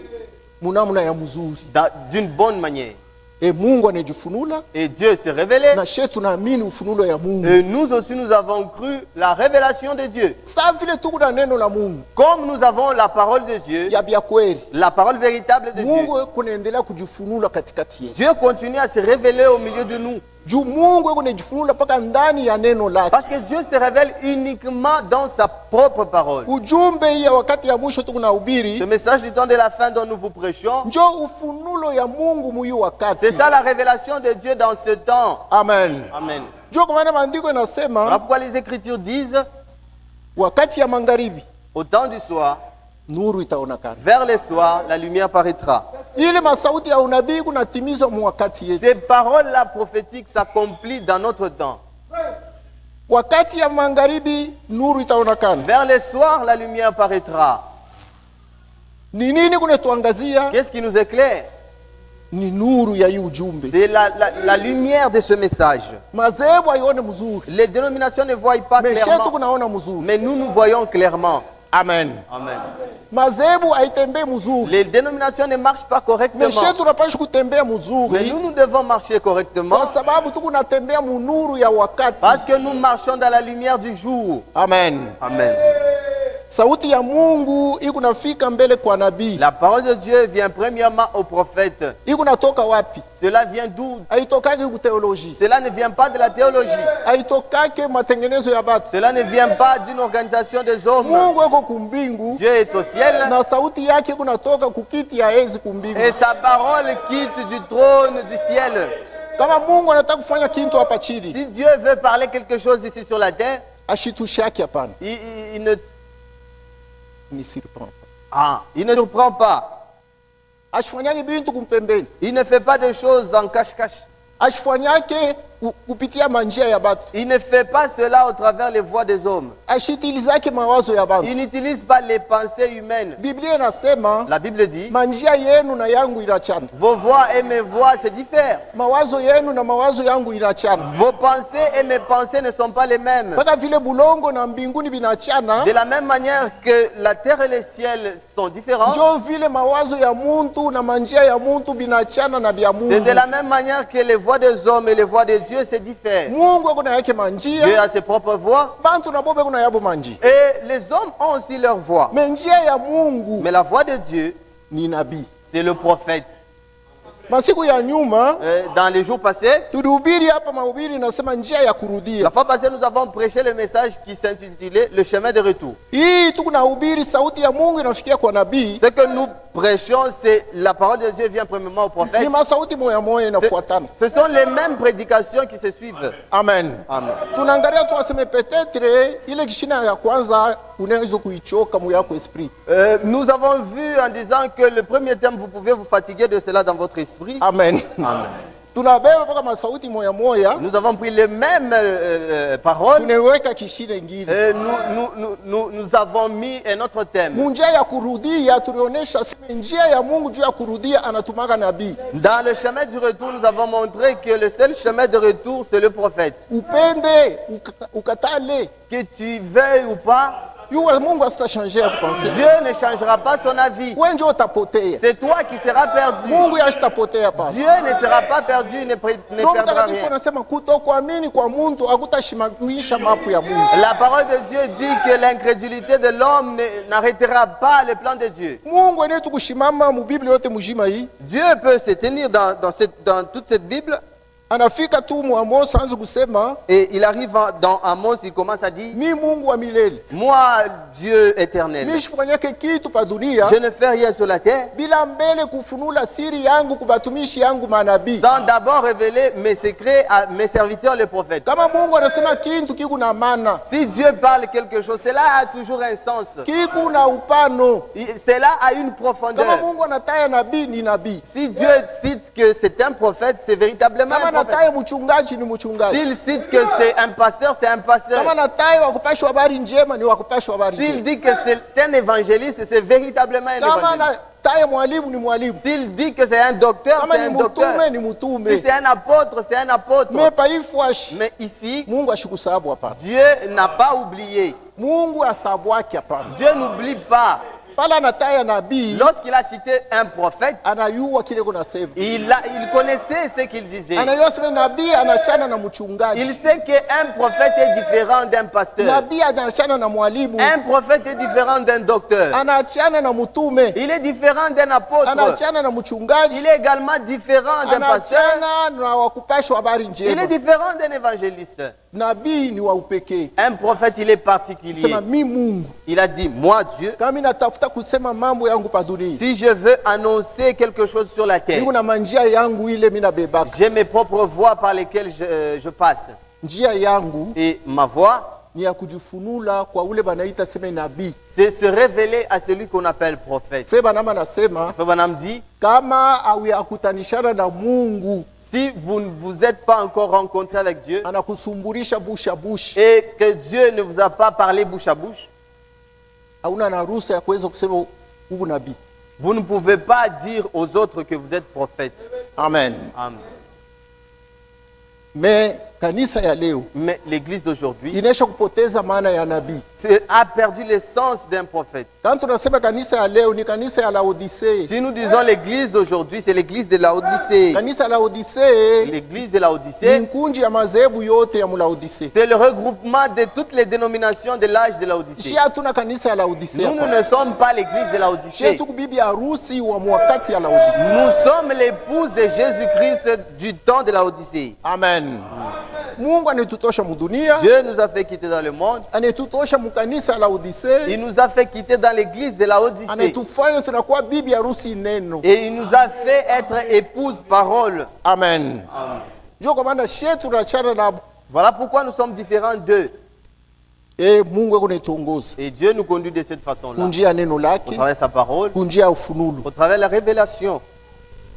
munamuna ya mzuri. d'une bonne manière. Mungu anajifunula Et Dieu s'est révélé. na she tunaamini ufunulo ya Mungu. Et nous aussi, nous avons cru la révélation de Dieu. Sa vile tuko na neno la Mungu Comme nous avons la parole de Dieu, ya bya kweli, la parole véritable de Dieu, Mungu kunaendelea kujifunula katikati yetu. Dieu continue à se révéler au milieu de nous. Juu Mungu kunajifunula paka ndani ya neno lake. Parce que Dieu se révèle uniquement dans sa propre parole. Ujumbe hii ya wakati ya mwisho tuko na Ce hubiri message du temps de la fin dont nous vous prêchons, njo ufunulo ya Mungu muyu wakati. c'est ça la révélation de Dieu dans ce temps. Amen. Amen. Njo kwa maana maandiko Voilà inasema pourquoi les Écritures disent, wakati ya magharibi au temps du soir, nuru itaonekana. vers le soir, la lumière paraîtra. Ile masauti ya unabii kunatimizwa mu wakati yetu. Ces paroles-là prophétiques s'accomplissent dans notre temps. Wakati ya magharibi nuru itaonekana. Vers le soir, la lumière paraîtra. Ni nini kunatuangazia? Qu'est-ce qui nous éclaire? Ni nuru ya hii ujumbe. C'est la lumière de ce message. Mazebu aione mzuri, Les dénominations ne voient pas meshetu clairement, kunaona mzuri. mais nous voyons clairement. Amen. Amen. Mazebu aitembee mzuri, Les dénominations ne marchent pas correctement, meshetu tunapaswa kutembea mais mzuri nous devons marcher correctement kwa sababu tuko natembea mu nuru ya wakati. parce que nous marchons dans la lumière du jour. Amen. Amen. Sauti ya Mungu iko nafika mbele kwa nabii. La parole de Dieu vient premièrement au prophète. Iko natoka wapi? Cela vient d'où? Haitokaki ku theology, Cela ne vient pas de la théologie. haitokake matengenezo ya batu. Cela ne vient pas d'une organisation des hommes. Mungu eko kumbingu Dieu est au ciel na sauti yake kunatoka kukiti ya enzi kumbingu. et sa parole quitte du trône du ciel. Kama Mungu anataka kufanya kitu hapa chini, Si Dieu veut parler quelque chose ici sur la terre, ashitushaki hapana. il ne, Ni surprend. il ne surprend pas. Ashifanyake bintu kumpembeni, Il ne fait pas de choses en cache-cache. ashifanyake kupitia manjia ya batu, Il ne fait pas cela au travers les voies des hommes. ashitilizake mawazo ya Il bantu. n'utilise pas les pensées humaines. Biblia inasema La Bible dit, manjia yenu na yangu inachana, vos voix et mes voix se diffèrent. mawazo yenu na mawazo yangu inachana. Vos pensées et mes pensées ne sont pas les mêmes. Mpaka vile bulongo na mbinguni binachana, De la même manière que la terre et le ciel sont différents, njo vile mawazo ya muntu na manjia ya muntu binachana na bya c'est Mungu. de la même manière que les voix des hommes et les voix de Dieu se diffèrent. Mungu kuna yake Dieu manjia, a ses propres voix bantu na bobe kuna yabo manjia. et les hommes ont aussi leur voix. Me njia ya Mungu Mais la voix de Dieu, ni nabii. c'est le prophète. Masiku ya nyuma Dans les jours passés, tulihubiri hapa mahubiri nasema njia ya kurudia. la fois passée, nous avons prêché le message qui s'intitulait Le chemin de retour. Hii tuko nahubiri sauti ya Mungu inafikia kwa nabii. Ce que nous prêchons, c'est la parole de Dieu vient premièrement au prophète. Ni masauti moya moya inafuatana. Ce sont les mêmes prédications qui se suivent. Amen. Amen. Tunaangalia tu aseme petetre ile kishina ya kwanza unaweza kuichoka moyo wako esprit. Nous avons vu en disant que le premier terme, vous pouvez vous fatiguer de cela dans votre esprit. Amen. Amen. Tunabeba mpaka masauti moya moya, Nous avons pris les mêmes paroles. tunaweka kishina ingine. Nous avons mis un autre thème. Munjia ya kurudia tulionyesha sema njia ya Mungu juu ya kurudia anatumaga nabii. Dans le chemin du retour, nous avons montré que le seul chemin de retour, c'est le prophète. Upende ukatale, Que tu veuilles ou pas, Yuwe Mungu asitashanje kupenser. Dieu ne changera pas son avis. Wewe ndio utapotea. C'est toi qui seras perdu. Mungu yashitapotea papa. Dieu ne sera pas perdu, ne Roho perdra Mtakatifu rien. anasema kutokuamini kwa mtu hakutashimamisha mapu ya Mungu. La parole de Dieu dit que l'incrédulité de l'homme n'arrêtera pas le plan de Dieu. Mungu ene tukushimama mu Biblia yote mujima hii. Dieu peut se tenir dans toute cette Bible. Anafika tu mu Amos anza kusema Et il arrive dans Amos, il commence à dire, mi Mungu wa milele. moi, Dieu éternel, Nishifanyake kitu pa dunia je ne fais rien sur la terre bila mbele kufunula siri yangu kubatumishi yangu manabii. sans d'abord révéler mes secrets à mes serviteurs les prophètes. Kama Mungu anasema kintu kiku na maana, Si Dieu parle quelque chose, cela a toujours un sens. kiku na upano. Cela a une profondeur. Kama Mungu anataya nabii ni nabii. Si Dieu cite que c'est un prophète, c'est véritablement Kama un prophète. anataya mchungaji ni mchungaji. S'il cite que c'est un pasteur, c'est un pasteur. Kama anataya wakupashwa habari njema ni wakupashwa habari S'il njema. dit que c'est un évangéliste, c'est véritablement un Kama évangéliste. anataya mwalimu ni mwalimu. S'il dit que c'est un docteur, Kama c'est ni un docteur. mutume ni Si mutume. c'est un apôtre, c'est un apôtre. Me paifwashi Mais ici, Mungu ashikusahabu hapana. Dieu n'a pas oublié. Mungu asabwaki hapana. Dieu n'oublie pas. Pala anataya nabii Lorsqu'il a cité un prophète, anayua kile kunasema. il connaissait ce qu'il disait. Anayua sema nabii anachana na mchungaji. Il sait qu'un prophète est différent d'un pasteur. Nabii anachana na mwalimu. Un prophète est différent d'un docteur. Anachana na mutume. Il est différent d'un apôtre. Anachana na mchungaji. Il est également différent d'un pasteur. Anachana na wakupashwa habari Il njema. est différent d'un évangéliste. Nabii ni wa upekee. Un prophète, il est particulier. Sema mi Mungu Il a dit, moi Dieu, kama mimi natafuta kusema mambo yangu pa dunia, si je veux annoncer quelque chose sur la terre, niko na manjia yangu ile mimi nabebaka. j'ai mes propres voies par lesquelles je passe. Njia yangu Et ma voie, ni ya kujifunula kwa ule banaita sema nabii. c'est se révéler à celui qu'on appelle prophète. Frère Banama nasema Frère Branham dit, kama akutanishana na Mungu si vous ne vous êtes pas encore rencontré avec Dieu anakusumburisha busha bush, et que Dieu ne vous a pas parlé bouche à bouche, hauna na ruhusa ya kuweza kusema ubu nabii. vous ne pouvez pas dire aux autres que vous êtes prophète. Amen. Amen. Me kanisa ya leo Mais l'église d'aujourd'hui inaisha kupoteza maana ya nabii. a perdu l'essence d'un prophète. Kama tunasema kanisa ya leo ni kanisa ya Laodicea. Si nous disons l'église d'aujourd'hui, c'est l'église de Laodicée. Kanisa la Laodicea L'église de ni Laodicée, nkunji ya madhehebu yote ya Laodicea. c'est le regroupement de toutes les dénominations de l'âge de Laodicée. Shia hatuna kanisa ya Laodicea. Nous ne sommes pas l'église de Shia Laodicée. tuku bibi harusi wa mwakati ya Laodicea. Nous sommes l'épouse de Jésus-Christ du temps de Laodicée. Amen. Mungu anetutosha mudunia, Dieu nous a fait quitter dans le monde. anetutosha mukanisa ya Laodicea, Il nous a fait quitter dans l'église de Laodicée. anetufanya tunakuwa bibi harusi neno. Et il nous a fait être épouse parole. Amen. Ndio kwa maana shia tunachana na Voilà pourquoi nous sommes différents d'eux. Mungu eko netongoza Et Dieu nous conduit de cette façon-là. kunjia neno Au lake, travers de sa parole, kunjia ufunulu. au travers de la révélation.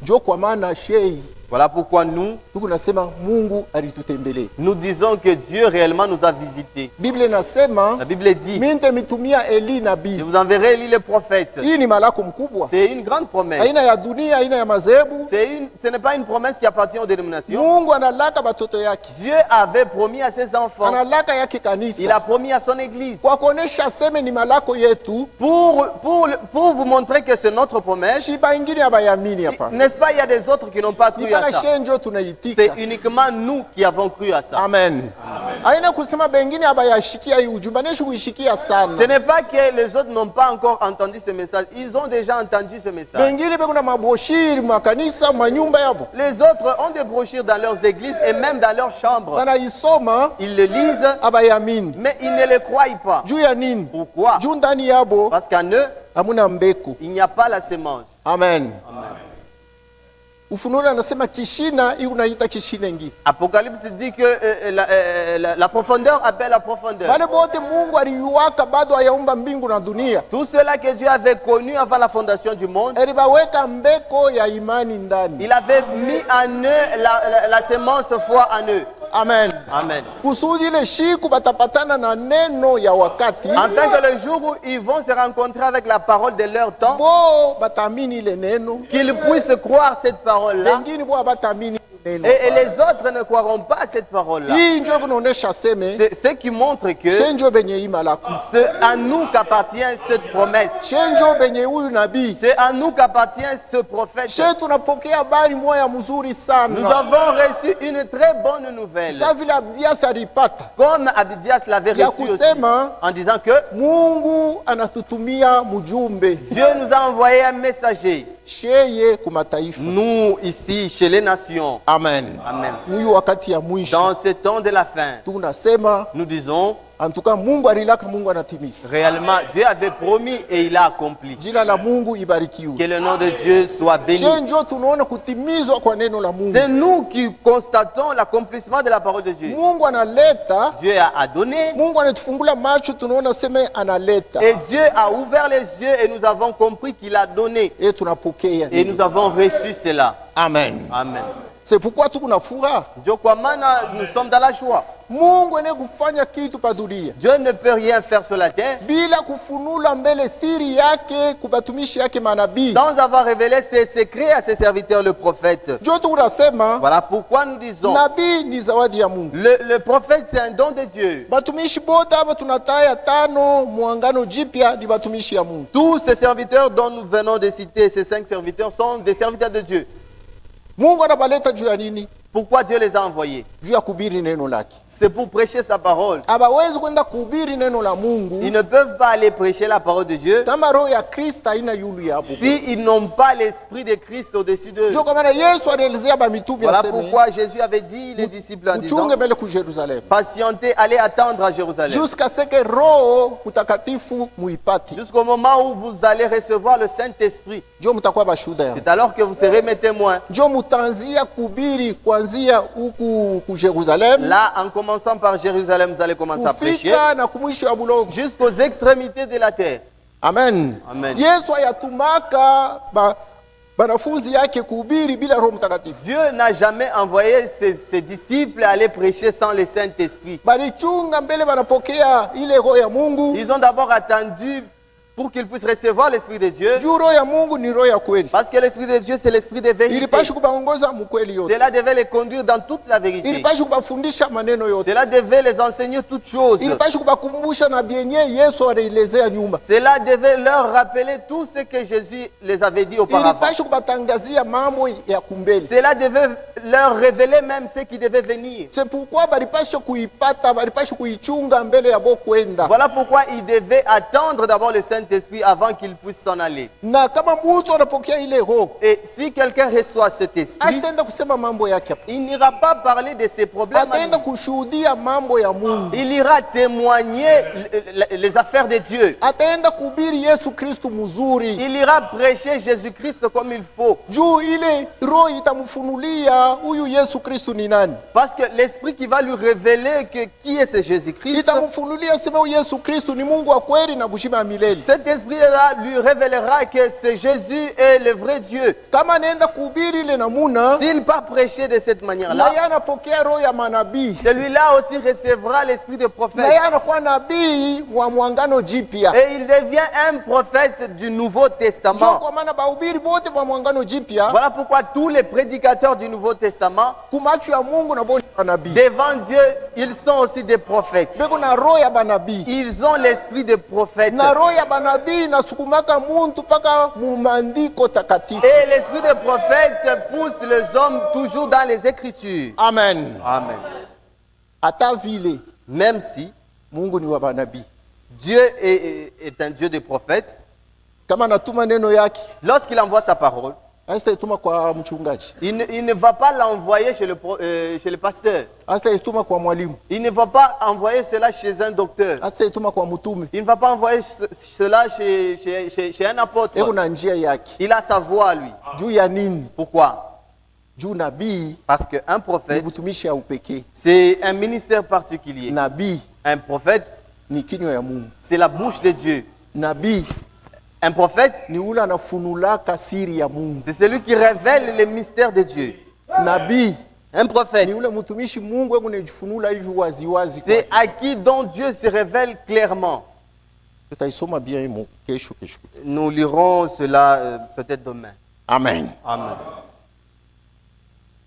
Ndio kwa maana shei Voilà pourquoi nous tuku nasema Mungu alitutembelea. disons que Dieu réellement nous a visités. Biblia inasema La Bible dit, mimi nitamitumia Eli je nabii. vous enverrai Élie le prophète. Hii ni malako mkubwa, C'est une grande promesse. aina ya dunia, aina ya madhehebu. Ce n'est pas une promesse qui appartient aux dénominations. Mungu analaka batoto yake, Dieu avait promis à ses enfants. analaka yake Il kanisa a promis à son église. kwa kuonesha seme ni malako yetu. Pour vous montrer que c'est notre promesse, Shiba ingine abayamini hapa, n'est-ce pas, il y a des autres qui n'ont pas cru à mpaka ça. shenjo C'est tunaitika. uniquement nous qui avons cru à ça. Amen. Aina kusema bengine abayashikia hii ujumbe, aneshi kuishikia Ce sana. n'est pas que les autres n'ont pas encore entendu ce message. Ils ont déjà entendu ce message. Bengine beko na maboshiri makanisa manyumba yabo, Les autres ont des brochures dans leurs églises et même dans leurs chambres. banaisoma Ils le lisent, abayamini. mais ils ne le croient pas. Juu ya nini? Pourquoi? Juu ndani yabo Parce qu'en eux, hamuna mbeko. il n'y a pas la semence. Amen. Ufunuo anasema kishina hii unaita kishina ingi. Apocalypse dit que la profondeur appelle la profondeur. Wale bote Mungu aliuwaka bado hayaumba mbingu na dunia. Tout cela que Dieu avait connu avant la fondation du monde, Alibaweka mbeko ya imani ndani. il avait mis en eux la semence foi en eux. Amen. Amen. Kusudi ile shiku batapatana na neno ya wakati. Afin que le jour où ils vont se rencontrer avec la parole de leur temps, Bo batamini ile neno. qu'ils puissent croire cette parole-là. Wengine bo batamini neno. Et les autres ne croiront pas à cette parole-là. Hii ndio kunaonesha seme C'est ce qui montre que shenjo benye ima lako. c'est à nous qu'appartient cette promesse. Shenjo benye huyu nabii. C'est à nous qu'appartient ce prophète. She tunapokea habari moya mzuri Nous sana. avons reçu une très bonne nouvelle. Sa vile Abdias alipata Comme Abdias l'avait ya reçu aussi, kusema en disant que Mungu anatutumia mjumbe Dieu nous a envoyé un messager. sheye kumataifa. Nous, ici, chez les nations. Amen. Amen. Huyu wakati ya mwisho Dans ce temps de la fin, tunasema nous disons, antuka Mungu alilaka, Mungu anatimiza. réellement, Dieu avait promis et il a accompli. Jina la Mungu ibarikiwe. Que le nom de Dieu soit béni. Shenjo tunaona kutimizwa kwa neno la Mungu. C'est nous qui constatons l'accomplissement de la parole de Dieu. Mungu analeta, Dieu a donné Mungu anatufungula macho, tunaona seme analeta. et Dieu a ouvert les yeux et nous avons compris qu'il a donné. Tunapokea. Et nous avons reçu cela. Amen. Amen. C'est pourquoi tuko na furaha. Ndio kwa maana nous sommes dans la joie. Mungu ene kufanya kitu pa dunia Dieu ne peut rien faire sur la terre bila kufunula mbele siri yake kubatumishi yake manabii. sans avoir révélé ses secrets à ses serviteurs, le prophète. Ndio tunasema Voilà pourquoi nous disons, nabii ni zawadi ya Mungu. le prophète c'est un don de Dieu. Batumishi bote hapa tunataya tano muangano jipya ni batumishi ya Mungu. Tous ces serviteurs dont nous venons de citer, ces 5 serviteurs, sont des serviteurs de Dieu. Mungu anabaleta juu ya nini? Pourquoi Dieu les a envoyés? Juu ya kuhubiri neno lake. C'est pour prêcher sa parole. Abawezi kwenda kuhubiri neno la Mungu Ils ne peuvent pas aller prêcher la parole de Dieu kama roho ya Kristo haina yulu yapo. s'ils n'ont pas l'esprit de Christ au-dessus d'eux. Ndio kwa maana Yesu alielezea ba mitume Voilà aseme pourquoi Jésus avait dit les disciples en disant, mchunge mbele ku Yerusalemu patientez, allez attendre à Jérusalem. jusqu'à ce que roho mtakatifu muipate. Jusqu'au moment où vous allez recevoir le Saint-Esprit. Ndio mtakuwa bashuhuda yangu. C'est alors que vous serez mes témoins. Ndio mutaanzia kuhubiri kuanzia huku ku Yerusalemu Là, en commençant par Jérusalem, vous allez commencer à prêcher kufika na kumwisho ya bulongo. jusqu'aux extrémités de la terre. Amen. Amen. Yesu ayatumaka banafunzi yake kuhubiri bila Roho Mtakatifu. Dieu n'a jamais envoyé ses disciples aller prêcher sans le Saint-Esprit. Balichunga mbele banapokea ile roho ya Mungu. Ils ont d'abord attendu pour qu'ils puissent recevoir l'Esprit de Dieu. Juu roho ya Mungu ni roho ya kweli. Parce que l'Esprit de Dieu, c'est l'Esprit de vérité. Ilipashi kubaongoza mkweli yote. Cela devait les conduire dans toute la vérité. Ilipashi kubafundisha maneno yote. Cela devait les enseigner toutes choses. Ilipashi kubakumbusha na bienye Yesu alielezea nyuma. Cela devait leur rappeler tout ce que Jésus les avait dit auparavant. Ilipashi kubatangazia mambo ya kumbele. Cela devait leur révéler même ce qui devait venir. C'est pourquoi balipashi kuipata, balipashi kuichunga mbele ya bo kwenda. Voilà pourquoi ils devaient attendre d'abord le Saint-Esprit avant qu'ils puissent s'en aller. Na kama mtu anapokea ile roho, Et si quelqu'un reçoit cet esprit, asitaenda kusema mambo yake hapa. il n'ira pas parler de ses problèmes. Ataenda kushuhudia mambo ya Mungu. Il ira témoigner les affaires de Dieu. Ataenda kuhubiri Yesu Kristu mzuri. Il ira prêcher Jésus-Christ comme il faut. Juu ile roho itamfunulia huyu Yesu Kristu ni nani. Parce que l'esprit qui va lui révéler que qui est ce Jésus-Christ, Itamfunulia sema huyu Yesu Kristu ni Mungu wa kweli na bushima ya milele. cet esprit-là lui révélera que c'est Jésus est le vrai Dieu. Kama anaenda kuhubiri ile namuna, S'il pas prêcher de cette na manière-là, yeye anapokea roho ya manabii. celui-là aussi recevra l'esprit de Na prophète. yeye anakuwa nabii wa mwangano jipya. Et il devient un prophète du Nouveau Njoo Testament. kwa maana bahubiri bote wa mwangano jipya Voilà pourquoi tous les prédicateurs du Nouveau Testament, kumacho ya Mungu na boni manabii. devant Dieu, ils sont aussi des prophètes. Beko na roho ya banabii. Ils ont l'esprit de prophète. Na roho ya banabii nasukumaka muntu paka mumandiko takatifu. Et l'esprit de prophète pousse les hommes toujours dans les Écritures. Amen. Amen. Hata vile Même si Mungu ni wa banabii. Dieu est un Dieu de prophètes, Kama natuma neno yake, lorsqu'il envoie sa parole, asitaituma kwa mchungaji. il ne va pas l'envoyer chez le pasteur. Asitaituma kwa mwalimu. Il ne va pas envoyer cela chez un docteur. Asitaituma kwa mtume. Il ne va pas envoyer cela chez un apôtre. Eko na njia yake. Il a sa voix, lui. Juu ya nini? Pourquoi? Juu nabii Parce qu'un ni prophète, butumishi ya upekee. c'est un ministère particulier. Nabii Un prophète, ni kinywa ya Mungu. c'est la bouche de Dieu. Nabii Un prophète, ni ule anafunulaka siri ya Mungu. c'est celui qui révèle les mystères de Dieu. Nabii Un prophète, ni ule mtumishi Mungu eko nejifunula hivi waziwazi. c'est à qui dont Dieu se révèle clairement. Tutaisoma bien kesho. Nous lirons cela peut-être demain. Amen. Amen.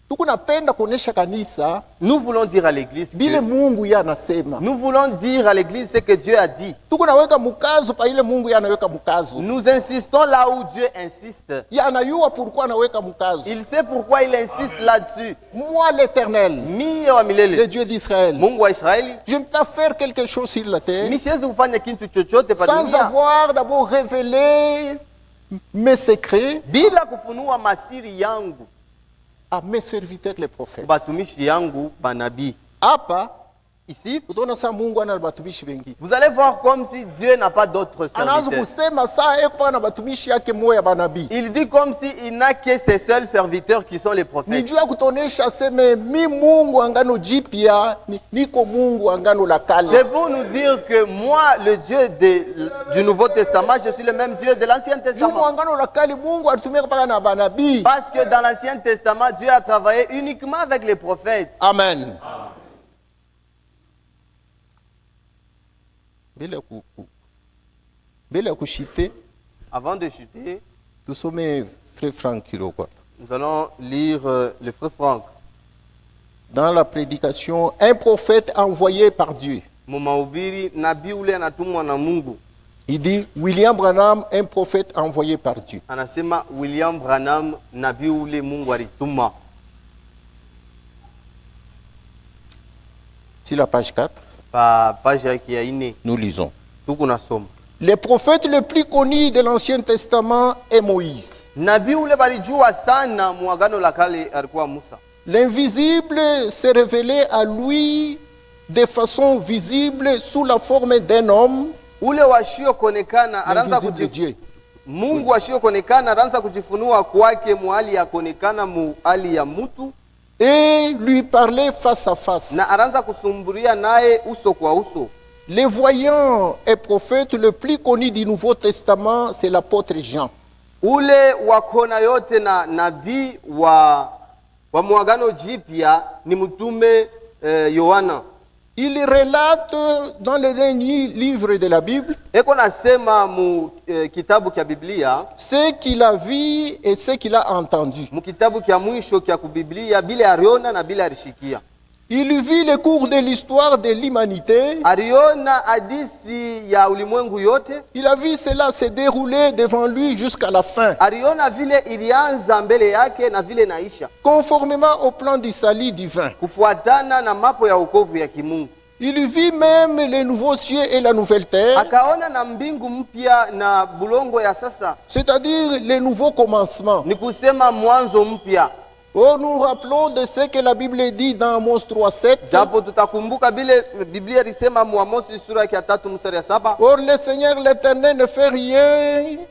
tukunapenda kuonesha kanisa Nous voulons dire à l'église bile que, Mungu yeye anasema. nous voulons dire à l'église ce que Dieu a dit. Tukunaweka mkazo pa ile Mungu yeye anaweka mkazo. Nous insistons là où Dieu insiste. Yeye anayua pourquoi anaweka mkazo. Il sait pourquoi il insiste là-dessus. Moi l'Éternel, Mie wa le milele, Dieu d'Israël, Mungu wa Israeli, je ne peux pas faire quelque chose sur la terre mi siwezi kufanya kitu chochote pa sans dunia avoir d'abord révélé mes secrets bila kufunua masiri yangu à mes serviteurs les prophètes. batumishi yangu banabii. Hapa Ici, utaona saa Mungu ana batumishi wengi. vous allez voir comme si Dieu n'a pas d'autres Anaanza serviteurs. kusema saa eko na batumishi yake moya banabii. Il dit comme s'il n'a que ses seuls serviteurs qui sont les Ni prophètes. juu ya kutonesha aseme mi Mungu angano jipya niko Mungu angano la kale. C'est pour nous dire que moi, le Dieu du Nouveau Testament, je suis le même Dieu de l'Ancien Juu Testament. angano la kale Mungu alitumia mpaka na banabii. Parce que dans l'Ancien Testament, Dieu a travaillé uniquement avec les prophètes. Amen. Bila kushite Avant de chuter, tusome frère Frank Kilokwa. nous allons lire le frère Franck. Dans la prédication, un prophète envoyé par Dieu. Mumahubiri, nabii ule anatumwa na Mungu. Il dit William Branham, un prophète envoyé par Dieu. Anasema William Branham, nabii ule Mungu alituma. Sur la page 4, Pa page yake ya 4 nous lisons. tuko nasoma. Le prophète le plus connu de l'Ancien Testament est Moïse. Nabii ule balijua sana muagano la kale alikuwa Musa. L'invisible s'est révélé à lui de façon visible sous la forme d'un homme, Ule washio konekana anaanza l'invisible Dieu. Mungu washio konekana anaanza kujifunua kwake muhali ya konekana muhali ya mtu Et lui parlait face à face. na anaanza kusumburia naye uso kwa uso. Le voyant et prophète le plus connu du Nouveau Testament, c'est l'apôtre Jean. Ule wakona yote na nabii wa muagano jipya ni mtume Yohana. Il relate dans le dernier livre de la Bible Eko nasema mu kitabu kya Biblia, ce qu'il a vu et ce qu'il a entendu. mu kitabu kya mwisho kya kubiblia bile ariona na bile arishikia. Il vit le cours de l'histoire de l'humanité. Ariona hadisi ya ulimwengu yote. Il a vu cela se dérouler devant lui jusqu'à la fin, Ariona vile ilianza mbele yake na vile naisha, conformément au plan du salut divin. kufuatana na mapo ya wokovu ya kimungu. Il vit même les nouveaux cieux et la nouvelle terre, Akaona na mbingu mpya na bulongo ya sasa, c'est-à-dire les nouveaux commencements. ni kusema mwanzo mpya. Oh, nous rappelons de ce que la Bible dit dans Amos 3:7. Japo tutakumbuka bile Biblia ilisema mu Amosi sura ya 3 mstari ya 7. Or, le Seigneur l'Éternel ne fait rien qu'il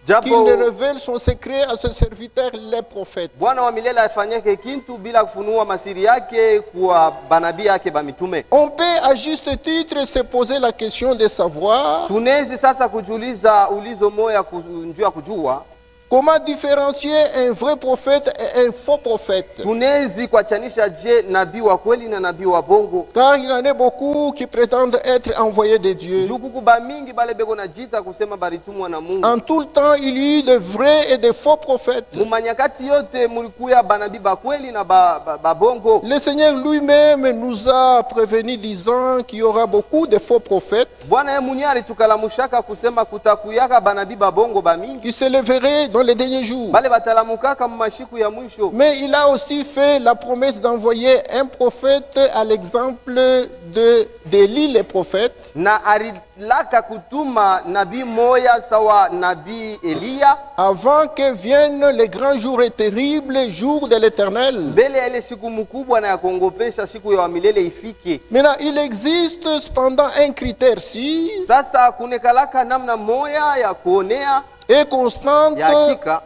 Japo ne révèle son secret à ses serviteurs, les prophètes. Bwana wa milele afanyake kintu bila kufunua masiri yake kwa banabii yake ba mitume. On peut à juste titre se poser la question de savoir Tunezi sasa kujuliza ulizo moya kunjua kujua comment différencier un vrai prophète et un faux prophète. tunezi kuachanisha je nabii wa kweli na nabii wa bongo. Car il y en a beaucoup qui prétendent être envoyés de Dieu. Juu kuku ba mingi bale beko na jita kusema baritumwa na Mungu. En tout le temps, il y a eu de vrais et de faux prophètes. Mumanyakati yote mulikuya banabii ba kweli na ba bongo. Le Seigneur lui-même nous a prévenus disant qu'il y aura beaucoup de faux prophètes Bwana ye mwenyewe alitukalamushaka kusema kutakuyaka banabii ba bongo ba mingi qui se lèveraient dans les derniers jours. bale batalamukaka mumashiku ya mwisho. Mais il a aussi fait la promesse d'envoyer un prophète à l'exemple d'Élie le prophète, Na arilaka kutuma nabii moya sawa nabii Eliya avant que viennent les grands jours et terribles jours de l'Éternel. mbele ya ile siku mkubwa na ya kuongopesha, siku ya milele ifike. Maintenant, il existe cependant un critère si Sasa kunekalaka namna moya ya kuonea et constante, ya hakika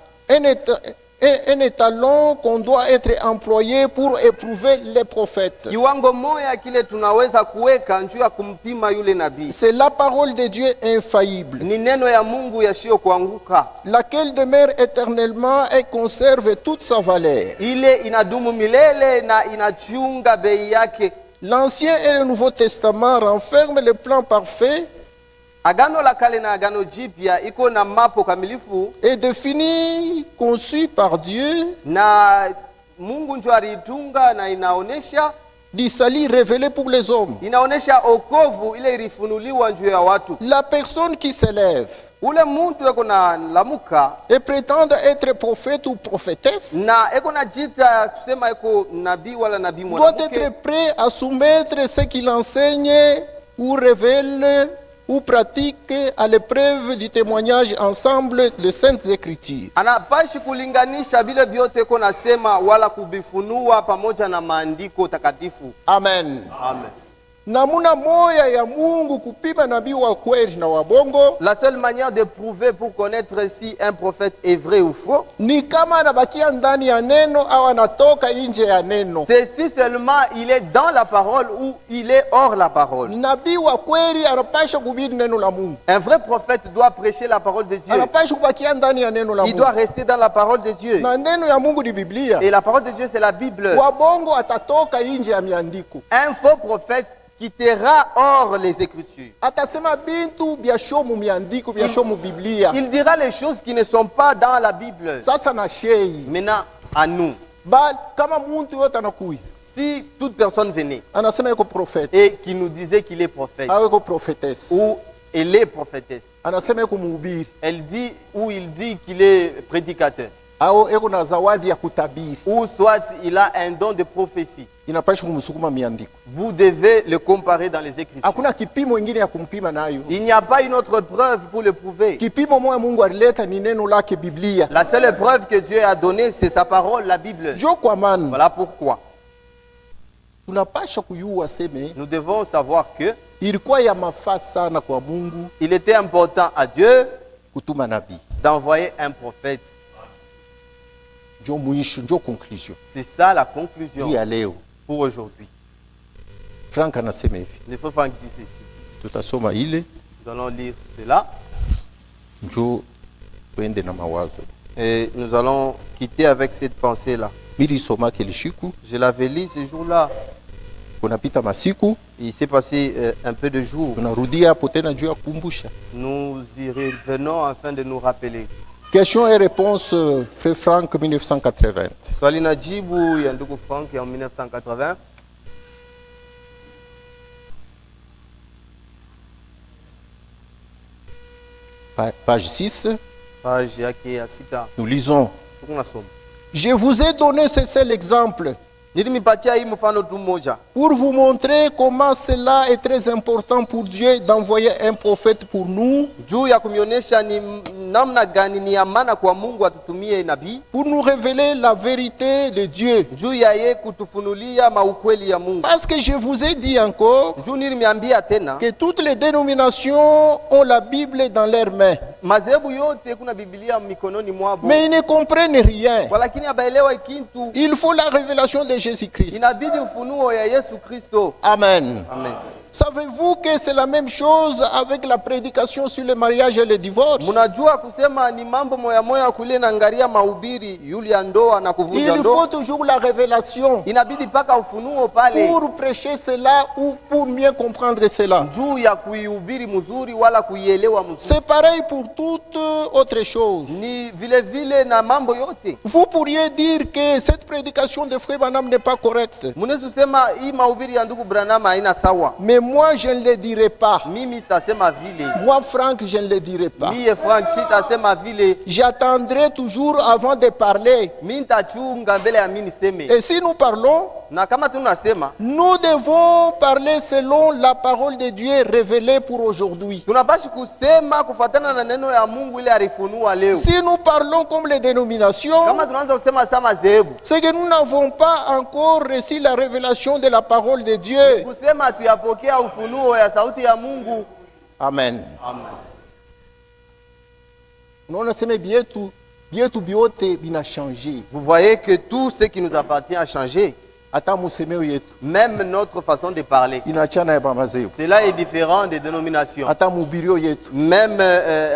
un étalon qu'on doit être employé pour éprouver les prophètes. kiwango moya kile tunaweza kuweka njuu ya kumpima yule nabii C'est la parole de Dieu infaillible, ni neno ya Mungu yasiyo kuanguka, laquelle demeure éternellement et conserve toute sa valeur. ile inadumu milele na inachunga bei yake. L'Ancien et le Nouveau Testament renferment le plan parfait Agano la kale na agano jipya iko na mapo kamilifu et défini, conçu par Dieu na Mungu ndio alitunga na inaonesha du salut révélé pour les hommes. inaonesha okovu ile ilifunuliwa juu ya watu. La personne qui s'élève Ule mtu eko na lamuka et prétend être prophète ou prophétesse na eko na jita kusema eko nabii wala nabii doit mwanamke, être prêt à soumettre ce qu'il enseigne ou révèle ou pratique à l'épreuve du témoignage ensemble de Saintes Écritures. anapashi kulinganisha vile vyote eko nasema wala kubifunua pamoja na maandiko takatifu. Amen. Amen. Namuna moya ya Mungu kupima nabii wa kweli na wabongo La seule manière de prouver pour connaître si un prophète est vrai ou faux, ni kama anabakia ndani ya neno au anatoka nje ya neno. c'est si seulement il est dans la parole ou il est hors la parole. Nabii wa kweli anapasha kuhubiri neno la Mungu, Un vrai prophète doit prêcher la parole de Dieu. anapasha kubakia ndani ya neno la Il doit Mungu, rester dans la parole de Dieu. na neno ya Mungu ni Biblia. Et la parole de Dieu, c'est la Bible. Wabongo atatoka nje ya miandiko, Un faux prophète quittera hors les Écritures. atasema bintu byasho mu miandiko byasho mu Biblia. Il dira les choses qui ne sont pas dans la Bible. Sasa na shei Maintenant, à nous, ba kama muntu yote anakuya si toute personne venait anasema yuko profeta et qui nous disait qu'il est prophète au yuko prophetess, ou elle est prophétesse, anasema yuko mhubiri elle dit ou il dit qu'il est prédicateur, au yuko na zawadi ya kutabiri, ou soit il a un don de prophétie, inapasha kumsukuma miandiko. vous devez le comparer dans les Écritures. Hakuna kipimo ingine ya kumpima nayo. Il n'y a pas une autre preuve pour le prouver. Kipimo moja Mungu alileta ni neno lake Biblia. La seule preuve que Dieu a donnée, c'est sa parole, la Bible. Jo kwa maana Voilà pourquoi tunapasha kuyua seme nous devons savoir que ilikuwa ya mafaa sana kwa Mungu il était important à Dieu kutuma nabii. d'envoyer un prophète. Njo mwisho, njo conclusion C'est ça la juu conclusion ya leo. pour aujourd'hui. Frank anasema hivi, Le frère Franck dit ceci. tutasoma ile Nous allons lire cela njo tuende na mawazo. et nous allons quitter avec cette pensée-là. Milisoma kelishiku Je l'avais lu ce jour-là. kunapita masiku, Il s'est passé un peu de jours. tunarudia hapo tena juu ya kukumbusha. Nous y revenons afin de nous rappeler. Question et réponse, frère Frank 1980. Swali na jibu ya ndugu Frank en 1980. Page 6, Page yake ya sita. nous lisons. Tunasoma. Je vous ai donné ce seul exemple Nilimipatia hii mfano tu mmoja pour vous montrer comment cela est très important pour Dieu d'envoyer un prophète pour nous, juu ya kumionyesha ni namna gani ni amana kwa Mungu atutumie nabii pour nous révéler la vérité de Dieu. juu ya ye kutufunulia maukweli ya Mungu. Parce que je vous ai dit encore Juu nilimiambia tena que toutes les dénominations ont la Bible dans leurs mains, madhehebu yote kuna Biblia mikononi mwabo, mais ils ne comprennent rien. walakini abaelewa ikintu. Il faut la révélation de Jésus-Christ. Inabidi ufunuo ya Yesu Kristo. Amen. Amen. Savez-vous que c'est la même chose avec la prédication sur le mariage et le divorce? Munajua kusema ni mambo moya moya kule na ngaria mahubiri yule ya ndoa na kuvunja Il faut ndoa. toujours la révélation Inabidi paka ufunuo pale pour prêcher cela ou pour mieux comprendre cela. juu ya kuihubiri mzuri wala kuielewa mzuri. C'est pareil pour toute autre chose. Ni vile vile na mambo yote. Vous pourriez dire que cette prédication de Frère Branham n'est pas correcte. Munaweza kusema hii mahubiri ya ndugu Branham haina sawa. Mais moi, je ne le dirai pas. Mimi sitasema vile. Moi, Franck, je ne le dirai pas. Mie Frank sitasema vile. J'attendrai toujours avant de parler. Mimi nitachunga mbele ya mimi niseme. Et si nous parlons, Na kama tunasema nous devons parler selon la parole de Dieu révélée pour aujourd'hui. tunabashi kusema kufuatana na neno ya Mungu ile alifunua leo. Si nous parlons comme les dénominations, Kama tunaanza kusema sama zehebu, c'est que nous n'avons pas encore reçu la révélation de la parole de Dieu. kusema tuyapokea ufunuo ya sauti ya Mungu. Amen. Amen. Unaona sema bietu biote bina changer. Vous voyez que tout ce qui nous appartient a changé. Hata musemeo yetu Même notre façon de parler. inachana ya bamazeo. Cela est différent des dénominations. Hata mubirio yetu Même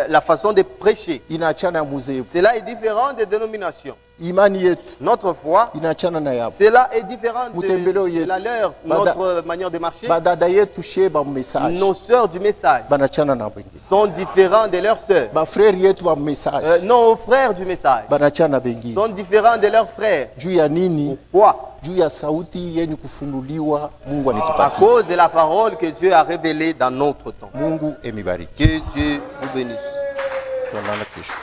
la façon de prêcher. inachana ya muzeo. Cela est différent des dénominations. imani yetu Notre foi, inachana na yabo. cela est différent Mutembeleo de yetu. la leur, notre manière de marcher. Badada yetu shie ba message Nos sœurs du message banachana na bengine. sont différents de leurs sœurs. Ba frère yetu ba message Nos frères du message banachana bengine. sont différents de leurs frères. Juu ya nini? Pourquoi? Juu ya sauti yenye kufunuliwa Mungu À anitupatia. cause de la parole que Dieu a révélée dans notre temps. Mungu emibariki. Que Dieu vous bénisse. Tuonane kesho.